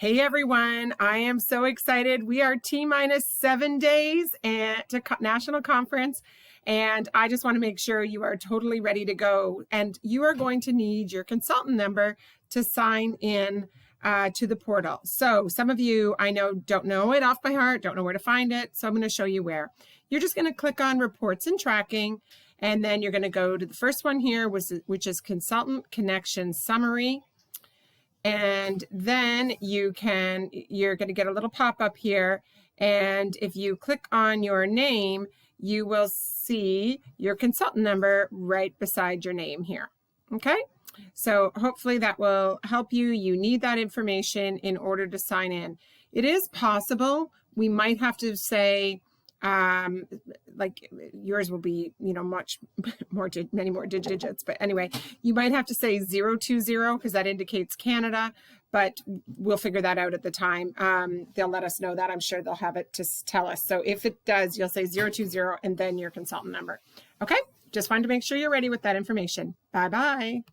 Hey everyone, I am so excited. We are T-minus 7 days to national conference, and I just want to make sure you are totally ready to go. And you are going to need your consultant number to sign in to the portal. So some of you I know don't know it off by heart, don't know where to find it. So I'm going to show you where. You're just going to click on Reports and Tracking, and then you're going to go to the first one here, which is Consultant Connection Summary. And then you're going to get a little pop-up here. And if you click on your name, you will see your consultant number right beside your name here. Okay, so hopefully that will help you. You need that information in order to sign in. It is possible we might have to say, like yours will be, much more, many more digits, but anyway, you might have to say 020 because that indicates Canada, but we'll figure that out at the time. They'll let us know that. I'm sure they'll have it to tell us. So if it does, you'll say 020 and then your consultant number. Okay, just wanted to make sure you're ready with that information. Bye-bye.